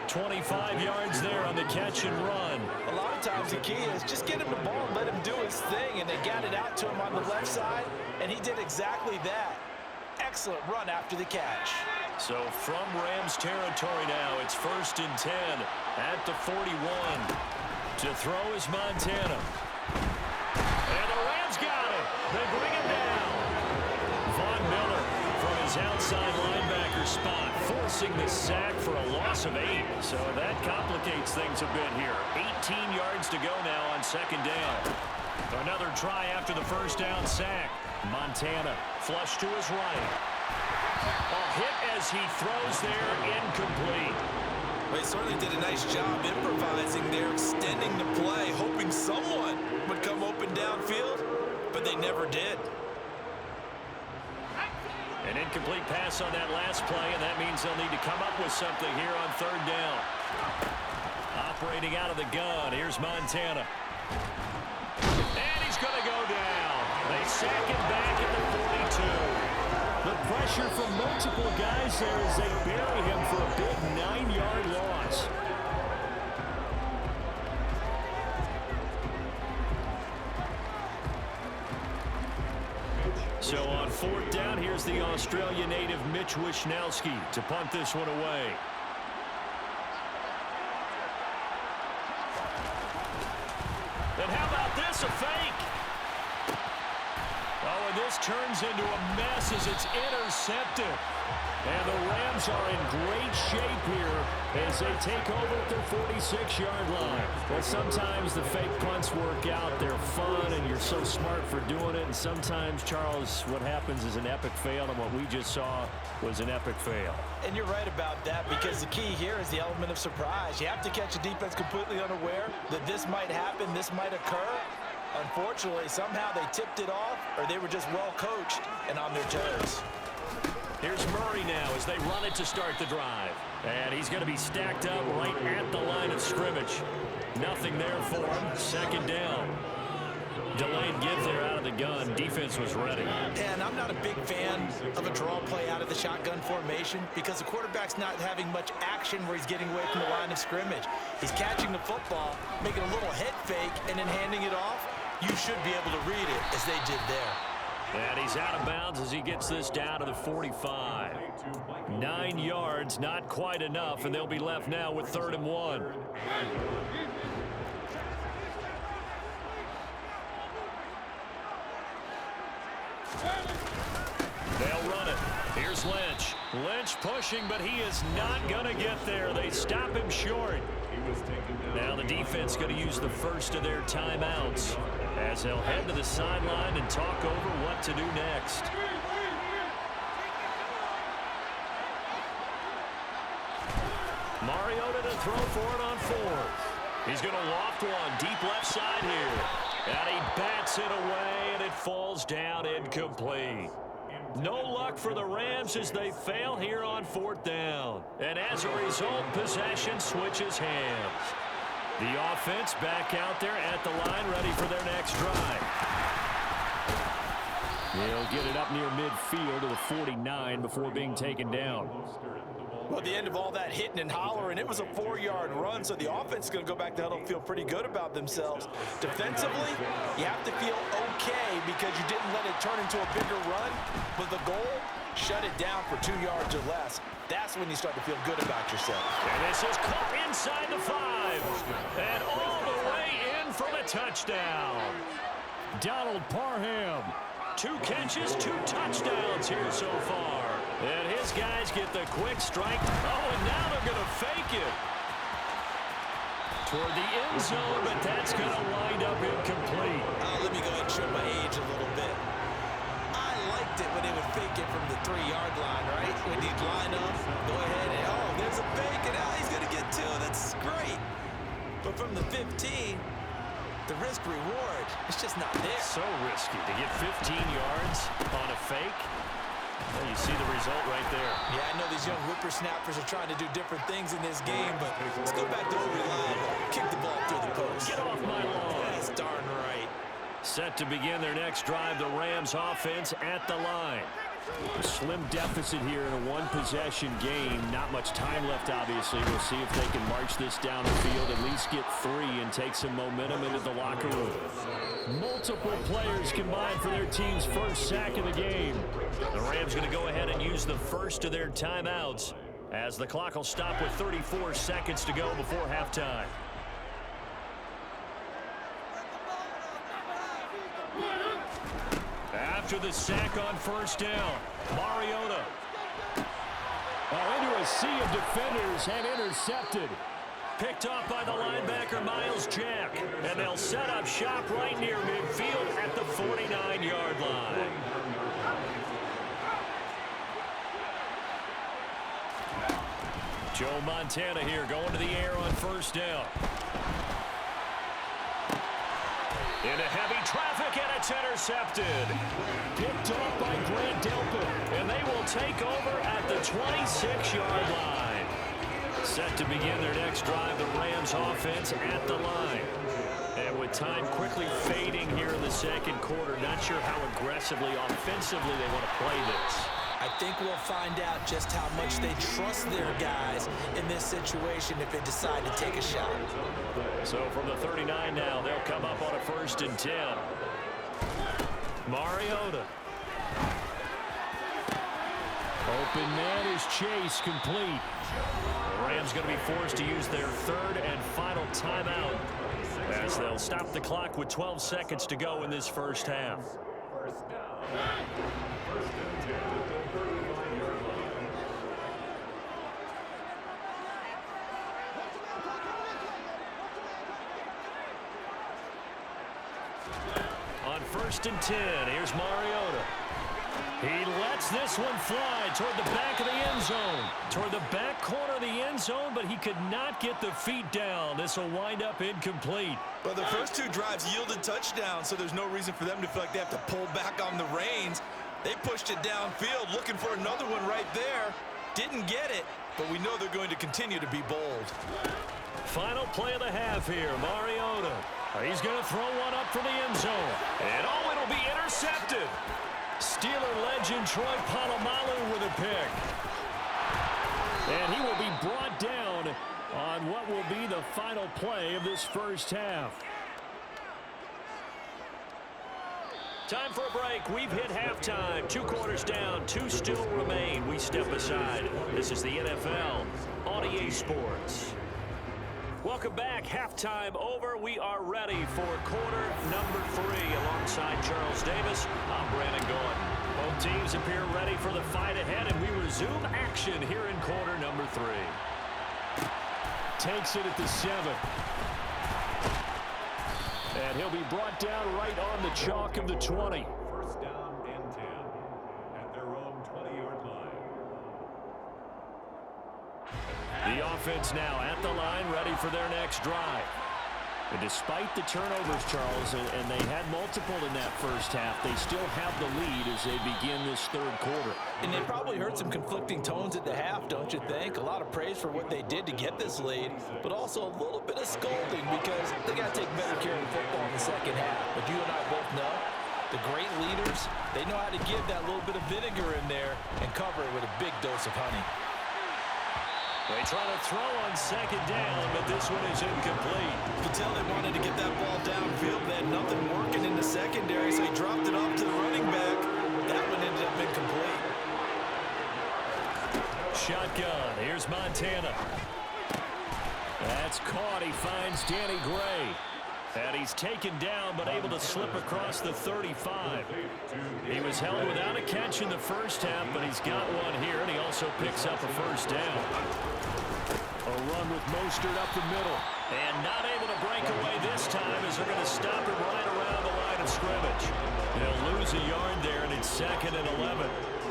25 yards there on the catch and run. A lot of times the key is just get him the ball and let him do his thing. And they got it out to him on the left side, and he did exactly that. Excellent run after the catch. So from Rams territory now, it's 1st and 10 at the 41. To throw is Montana. And the Rams got it. They bring him down. Von Miller from his outside linebacker spot, forcing the sack for a loss of 8. So that complicates things a bit here. 18 yards to go now on 2nd down. Another try after the first down sack. Montana flush to his right. A hit as he throws there, incomplete. They certainly did a nice job improvising there, extending the play, hoping someone would come open downfield, but they never did. An incomplete pass on that last play, and that means they'll need to come up with something here on 3rd down. Operating out of the gun, here's Montana. And he's going to go down. They sack him back at the 42. The pressure from multiple guys there as they bury him for a big 9-yard loss. So on 4th down, here's the Australia native Mitch Wishnowsky to punt this one away. And how about this, a fake? Oh, and this turns into a mess as it's intercepted. And the Rams are in great shape here as they take over at their 46-yard line. Well, sometimes the fake punts work out. They're fun, and you're so smart for doing it. And sometimes, Charles, what happens is an epic fail, and what we just saw was an epic fail. And you're right about that, because the key here is the element of surprise. You have to catch a defense completely unaware that this might happen, this might occur. Unfortunately, somehow they tipped it off, or they were just well coached and on their toes. Here's Murray now as they run it to start the drive. And he's going to be stacked up right at the line of scrimmage. Nothing there for him. 2nd down. Delayed give there out of the gun. Defense was ready. And I'm not a big fan of a draw play out of the shotgun formation because the quarterback's not having much action where he's getting away from the line of scrimmage. He's catching the football, making a little head fake, and then handing it off. You should be able to read it as they did there. And he's out of bounds as he gets this down to the 45. 9 yards, not quite enough, and they'll be left now with 3rd and 1. They'll run it. Here's Lynch. Lynch pushing, but he is not going to get there. They stop him short. Now the defense going to use the first of their timeouts as they'll head to the sideline and talk over what to do next. Mariota to throw for it on 4th. He's going to loft one deep left side here. And he bats it away, and it falls down incomplete. No luck for the Rams as they fail here on 4th down. And as a result, possession switches hands. The offense back out there at the line, ready for their next drive. They'll get it up near midfield to the 49 before being taken down. Well, at the end of all that hitting and hollering, it was a 4-yard run, so the offense is going to go back to huddle and feel pretty good about themselves. Defensively, you have to feel okay because you didn't let it turn into a bigger run, but the goal, shut it down for 2 yards or less. That's when you start to feel good about yourself. And this is caught inside the 5, and all the way in for the touchdown. Donald Parham, 2 catches, 2 touchdowns here so far. And his guys get the quick strike. Oh, and now they're going to fake it. toward the end zone, but that's going to wind up incomplete. Let me go ahead and show my age a little bit. I liked it when they would fake it from the 3-yard line, right? When he'd line up, go ahead and, oh, there's a fake, and now he's going to get 2. That's great. But from the 15, the risk-reward, it's just not there. So risky to get 15 yards on a fake. Well, you see the result right there. Yeah, I know these young whippersnappers are trying to do different things in this game, but let's go back to what we reliable. Kick the ball through the post. Get off my lawn. That's darn right. Set to begin their next drive, the Rams offense at the line. A slim deficit here in a one-possession game. Not much time left, obviously. We'll see if they can march this down the field, at least get 3 and take some momentum into the locker room. Multiple players combined for their team's first sack of the game. The Rams going to go ahead and use the first of their timeouts as the clock will stop with 34 seconds to go before halftime. After the sack on first down, Mariota. Into a sea of defenders and intercepted. Picked off by the linebacker, Miles Jack. And they'll set up shop right near midfield at the 49-yard line. Joe Montana here going to the air on first down. Into heavy traffic, and it's intercepted. Picked off by Grant Delpit, and they will take over at the 26-yard line. Set to begin their next drive, the Rams offense at the line. And with time quickly fading here in the second quarter, not sure how aggressively, offensively they want to play this. I think we'll find out just how much they trust their guys in this situation if they decide to take a shot. So from the 39 now, they'll come up on a 1st and 10. Mariota. Open man is Chase, complete. The Rams going to be forced to use their 3rd and final timeout as they'll stop the clock with 12 seconds to go in this first half. First down. First and 10 at the 35-yard line. On 1st and 10, here's Mariota. He lets this one fly toward the back of the end zone. Toward the back corner of the end zone, but he could not get the feet down. This will wind up incomplete. Well, the first 2 drives yielded touchdowns, so there's no reason for them to feel like they have to pull back on the reins. They pushed it downfield, looking for another one right there. Didn't get it, but we know they're going to continue to be bold. Final play of the half here, Mariota. He's going to throw one up for the end zone. And oh, it'll be intercepted. Steeler legend Troy Polamalu with a pick. And he will be brought down on what will be the final play of this first half. Time for a break. We've hit halftime. 2 quarters down. 2 still remain. We step aside. This is the NFL on EA Sports. Welcome back. Halftime over. We are ready for quarter number 3. Alongside Charles Davis, I'm Brandon Gordon. Both teams appear ready for the fight ahead, and we resume action here in quarter number 3. Takes it at the 7. And he'll be brought down right on the chalk of the 20. First down and 10 at their own 20-yard line. The offense now at the line, ready for their next drive. And despite the turnovers, Charles, and they had multiple in that first half, they still have the lead as they begin this 3rd quarter. And they probably heard some conflicting tones at the half, don't you think? A lot of praise for what they did to get this lead, but also a little bit of scolding because they got to take better care of the football in the second half. But you and I both know the great leaders, they know how to give that little bit of vinegar in there and cover it with a big dose of honey. They try to throw on 2nd down, but this one is incomplete. You can tell they wanted to get that ball downfield. They had nothing working in the secondary, so he dropped it off to the running back. That one ended up incomplete. Shotgun. Here's Montana. That's caught. He finds Danny Gray. And he's taken down, but able to slip across the 35. He was held without a catch in the first half, but he's got one here, and he also picks up a first down. A run with Mostert up the middle. And not able to break away this time as they're going to stop him right around the line of scrimmage. They'll lose a yard there, and it's 2nd and 11.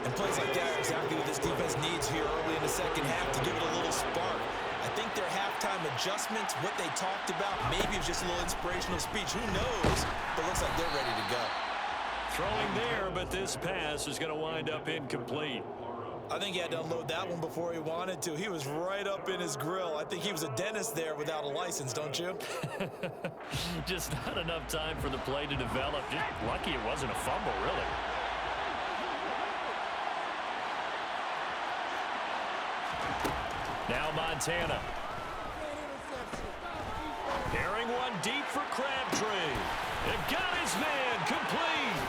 And plays like that are exactly what this defense needs here early in the second half to give it a little spark. I think their halftime adjustments, what they talked about, maybe it's just a little inspirational speech. Who knows? But it looks like they're ready to go. Throwing there, but this pass is going to wind up incomplete. I think he had to unload that one before he wanted to. He was right up in his grill. I think he was a dentist there without a license, don't you? Just not enough time for the play to develop. Just lucky it wasn't a fumble, really. Now Montana. Carrying one deep for Crabtree. It got his man complete.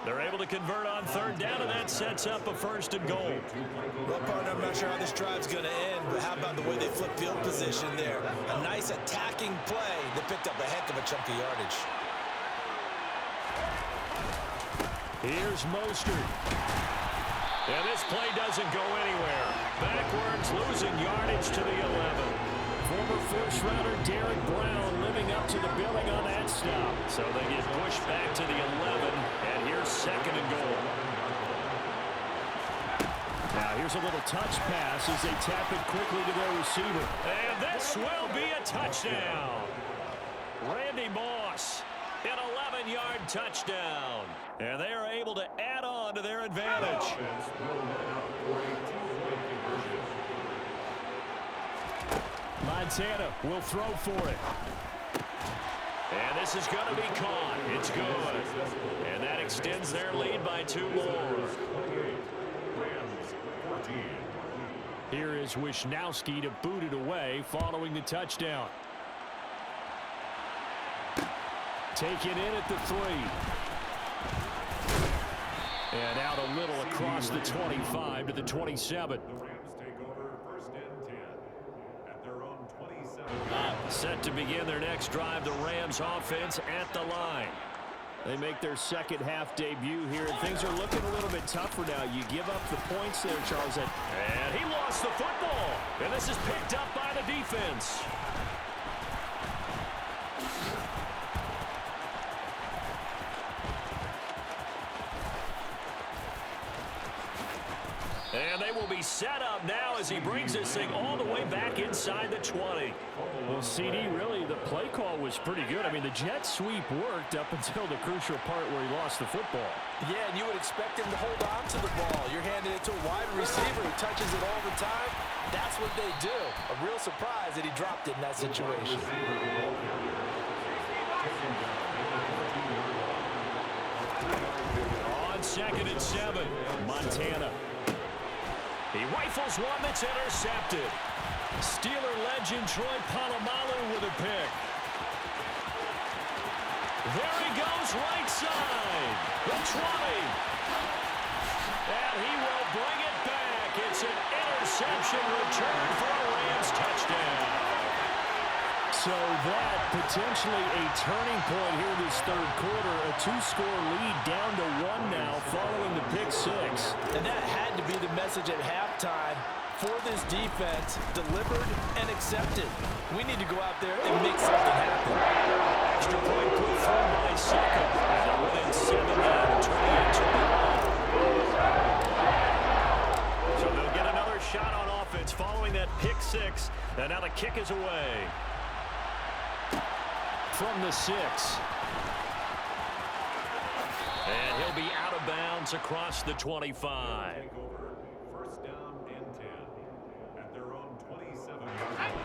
They're able to convert on 3rd down, and that sets up a 1st and goal. Well, partner, I'm not sure how this drive's going to end, but how about the way they flip field position there? A nice attacking play that picked up a heck of a chunk of yardage. Here's Mostert. And this play doesn't go anywhere. Backwards, losing yardage to the 11. Former first-rounder Derek Brown living up to the billing on that stop. So they get pushed back to the 11, and here's 2nd and goal. Now here's a little touch pass as they tap it quickly to their receiver. And this will be a touchdown. Randy Moss, an 11-yard touchdown. And they are able to add on to their advantage. Montana will throw for it. And this is going to be caught. It's good. And that extends their lead by 2 more. Here is Wisnowski to boot it away following the touchdown. Taken in at the 3. And out a little across the 25 to the 27. Set to begin their next drive, the Rams offense at the line. They make their second half debut here, and things are looking a little bit tougher now. You give up the points there, Charles. And he lost the football. And this is picked up by the defense. And they will be set up now as he brings this thing all the way back inside the 20. Well, CD, really, the play call was pretty good. I mean, the jet sweep worked up until the crucial part where he lost the football. Yeah, and you would expect him to hold on to the ball. You're handing it to a wide receiver who touches it all the time. That's what they do. A real surprise that he dropped it in that situation. On 2nd and 7, Montana. He rifles one that's intercepted. Steeler legend Troy Polamalu with a pick. There he goes, right side. The 20. And he will bring it back. It's an interception return for a Rams touchdown. So that potentially a turning point here in this 3rd quarter. A 2-score lead down to 1 now following the pick 6. And that had to be the message at halftime for this defense. Delivered and accepted. We need to go out there and make something happen. Extra point put through by Saka. And they're within 7 now, 28-21. So they'll get another shot on offense following that pick 6. And now the kick is away. From the 6. And he'll be out of bounds across the 25. First down and 10 at their own 27.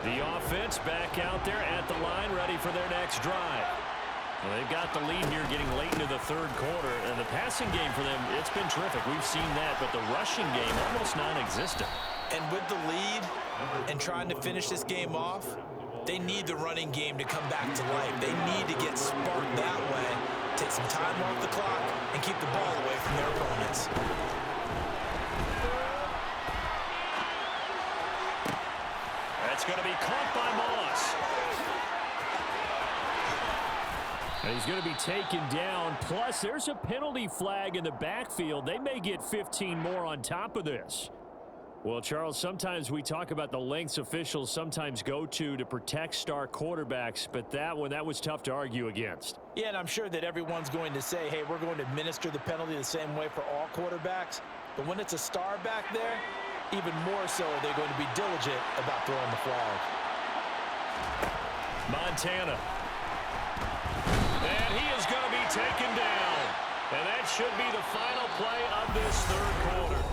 The offense back out there at the line, ready for their next drive. Well, they've got the lead here getting late into the 3rd quarter, and the passing game for them, it's been terrific. We've seen that, but the rushing game almost non-existent. And with the lead and trying to finish this game off, they need the running game to come back to life. They need to get sparked that way, take some time off the clock, and keep the ball away from their opponents. That's going to be caught by Moss. And he's going to be taken down. Plus, there's a penalty flag in the backfield. They may get 15 more on top of this. Well, Charles, sometimes we talk about the lengths officials sometimes go to protect star quarterbacks, but that was tough to argue against. Yeah, and I'm sure that everyone's going to say, hey, we're going to administer the penalty the same way for all quarterbacks. But when it's a star back there, even more so are they going to be diligent about throwing the flag. Montana. And he is going to be taken down. And that should be the final play of this third quarter.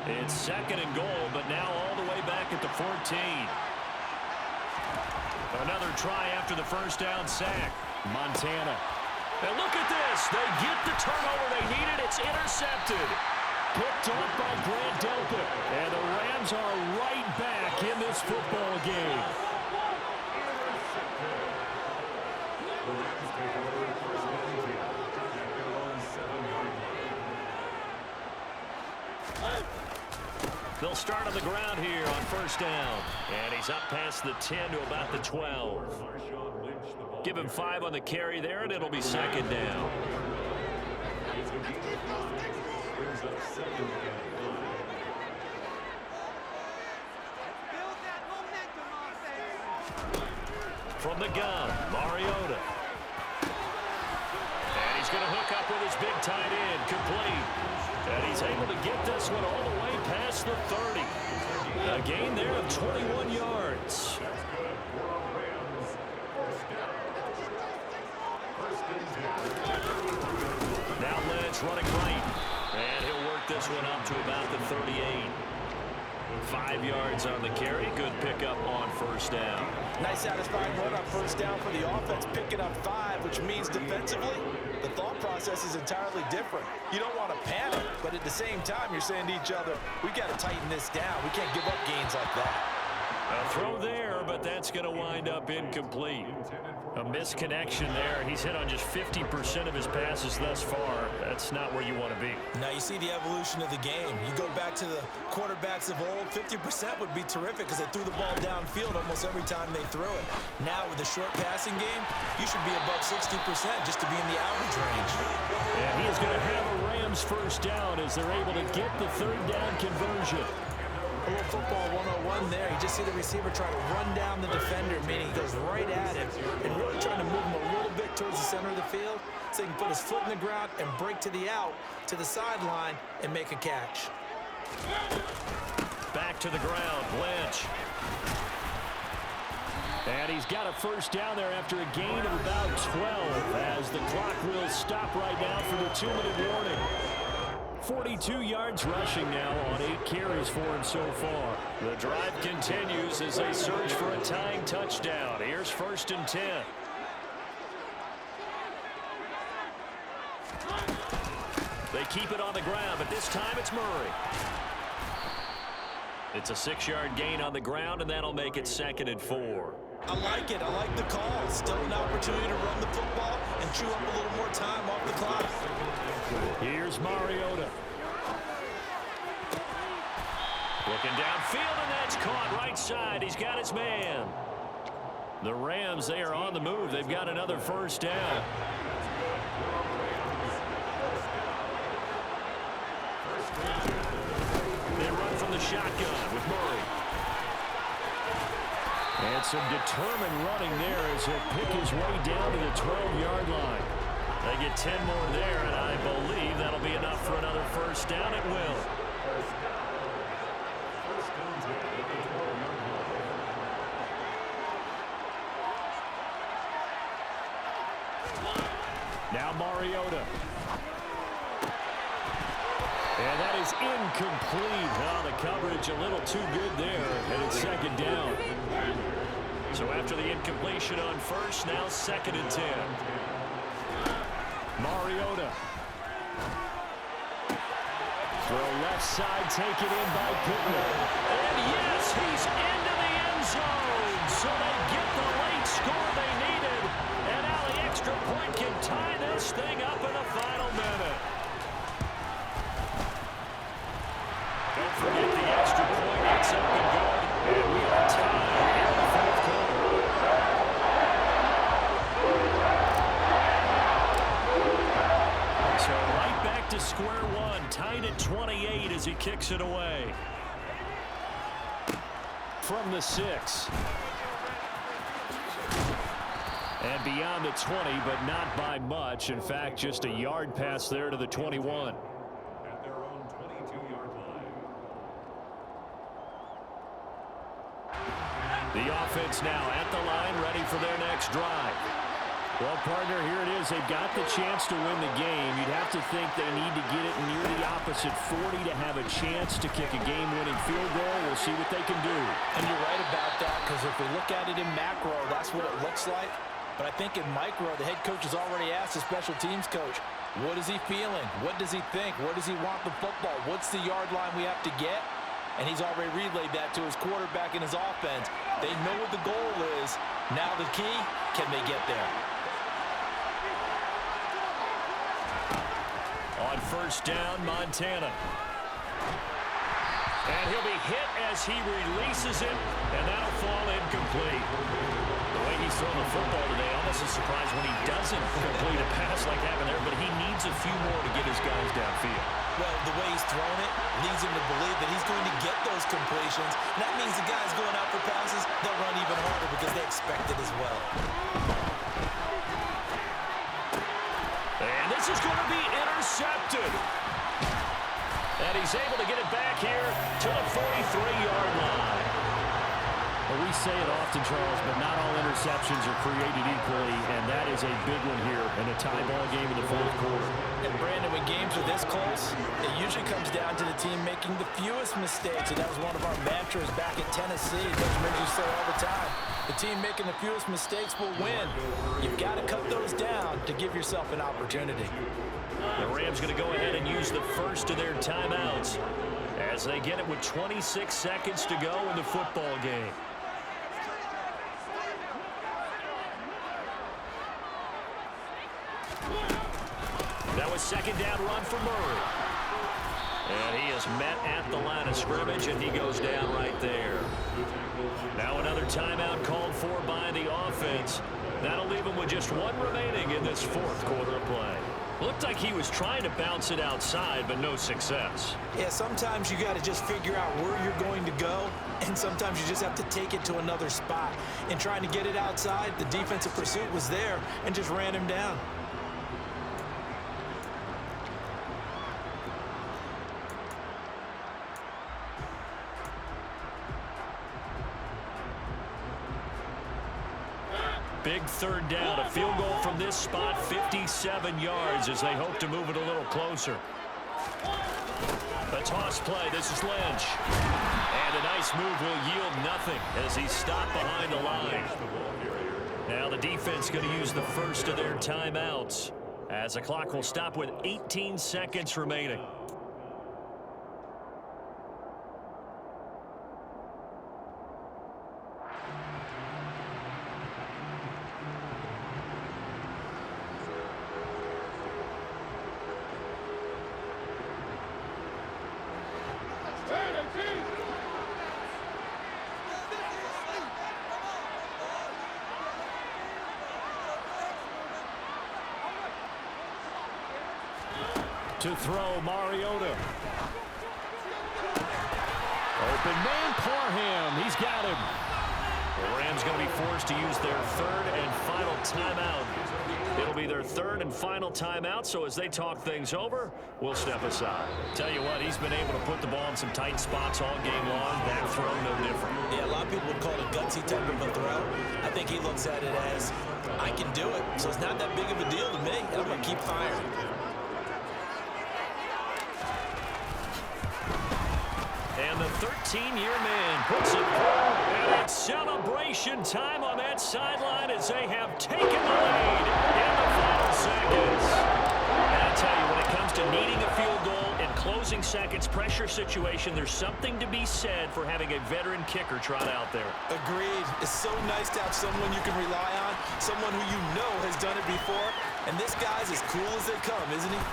It's second and goal, but now all the way back at the 14. Another try after the first down sack. Montana. And look at this. They get the turnover they needed. It's intercepted. Picked off by Grant Delpit. And the Rams are right back in this football game. They'll start on the ground here on first down. And he's up past the 10 to about the 12. Give him 5 on the carry there, and it'll be second down. From the gun, Mariota. And he's going to hook up with his big tight end, complete. And he's able to get this one all the way past the 30. A gain there of 21 yards. Now Lynch running right. And he'll work this one up to about the 38. 5 yards on the carry. Good pickup on first down. Nice satisfying run on first down for the offense, picking up 5, which means defensively, the thought process is entirely different. You don't want to panic, but at the same time, you're saying to each other, we got to tighten this down. We can't give up gains like that. A throw there, but that's going to wind up incomplete. A misconnection there. He's hit on just 50% of his passes thus far. That's not where you want to be. Now you see the evolution of the game. You go back to the quarterbacks of old, 50% would be terrific because they threw the ball downfield almost every time they threw it. Now with the short passing game, you should be above 60% just to be in the average range. And he is going to have a Rams first down as they're able to get the third down conversion. A little football 101 there. You just see the receiver try to run down the defender, meaning he goes right at him and really trying to move him a little bit towards the center of the field so he can put his foot in the ground and break to the out, to the sideline, and make a catch. Back to the ground, Lynch. And he's got a first down there after a gain of about 12 as the clock will stop right now for the 2-minute warning. 42 yards rushing now on 8 carries for him so far. The drive continues as they search for a tying touchdown. Here's first and 10. They keep it on the ground, but this time it's Murray. It's a 6-yard gain on the ground, and that'll make it second and 4. I like it. I like the call. Still an opportunity to run the football and chew up a little more time off the clock. Here's Mariota. Looking downfield, and that's caught right side. He's got his man. The Rams, they are on the move. They've got another first down. They run from the shotgun with Murray. And some determined running there as he'll pick his way down to the 12-yard line. They get 10 more there, and I believe that'll be enough for another first down. It will. Now Mariota. And that is incomplete. Now the coverage a little too good there, and it's second down. So after the incompletion on first, now second and 10. Mariota. Throw left side, taken in by Pittman. And yes, he's into the end zone. So they get the late score they needed. And now the extra point can tie this thing up in the final minute. Don't forget the extra point. It's up and good. And we are tied in the fourth quarter. 28 as he kicks it away. From the 6. And beyond the 20, but not by much. In fact, just a yard pass there to the 21. At their own 22-yard line. The offense now at the line, ready for their next drive. Well, partner, here it is. They've got the chance to win the game. You'd have to think they need to get it near the opposite 40 to have a chance to kick a game-winning field goal. We'll see what they can do. And you're right about that, because if we look at it in macro, that's what it looks like. But I think in micro, the head coach has already asked the special teams coach, what is he feeling? What does he think? Where does he want the football? What's the yard line we have to get? And he's already relayed that to his quarterback and his offense. They know what the goal is. Now the key, can they get there? On first down, Montana. And he'll be hit as he releases it, and that'll fall incomplete. The way he's throwing the football today, almost a surprise when he doesn't complete a pass like that there, but he needs a few more to get his guys downfield. Well, the way he's thrown it leads him to believe that he's going to get those completions. And that means the guys going out for passes, they'll run even harder because they expect it as well. And this is going to be intercepted. And he's able to get it back here to the 43-yard line. Well, we say it often, Charles, but not all interceptions are created equally, and that is a big one here in a tie ball game in the fourth quarter. And, Brandon, when games are this close, it usually comes down to the team making the fewest mistakes, and that was one of our mantras back at Tennessee. Coach Midge used to say all the time, the team making the fewest mistakes will win. You've got to cut those down to give yourself an opportunity. The Rams going to go ahead and use the first of their timeouts as they get it with 26 seconds to go in the football game. That was second down run for Murray. And he is met at the line of scrimmage, and he goes down right there. Now another timeout called for by the offense. That'll leave him with just one remaining in this fourth quarter of play. Looked like he was trying to bounce it outside, but no success. Yeah, sometimes you got to just figure out where you're going to go, and sometimes you just have to take it to another spot. And trying to get it outside, the defensive pursuit was there and just ran him down. Big third down, a field goal from this spot, 57 yards as they hope to move it a little closer. A toss play, this is Lynch. And a nice move will yield nothing as he's stopped behind the line. Now the defense going to use the first of their timeouts as the clock will stop with 18 seconds remaining. To throw, Mariota. Open man, Parham. He's got him. The Rams going to be forced to use their third and final timeout. It'll be their third and final timeout, so as they talk things over, we'll step aside. Tell you what, he's been able to put the ball in some tight spots all game long. That throw, no different. Yeah, a lot of people would call it a gutsy type of a throw. I think he looks at it as, I can do it, so it's not that big of a deal to me. I'm going to keep firing. And the 13-year man puts it through, and it's celebration time on that sideline as they have taken the lead in the final seconds. And I tell you, when it comes to needing a field goal in closing seconds, pressure situation, there's something to be said for having a veteran kicker trot out there. Agreed. It's so nice to have someone you can rely on, someone who you know has done it before, and this guy's as cool as they come, isn't he?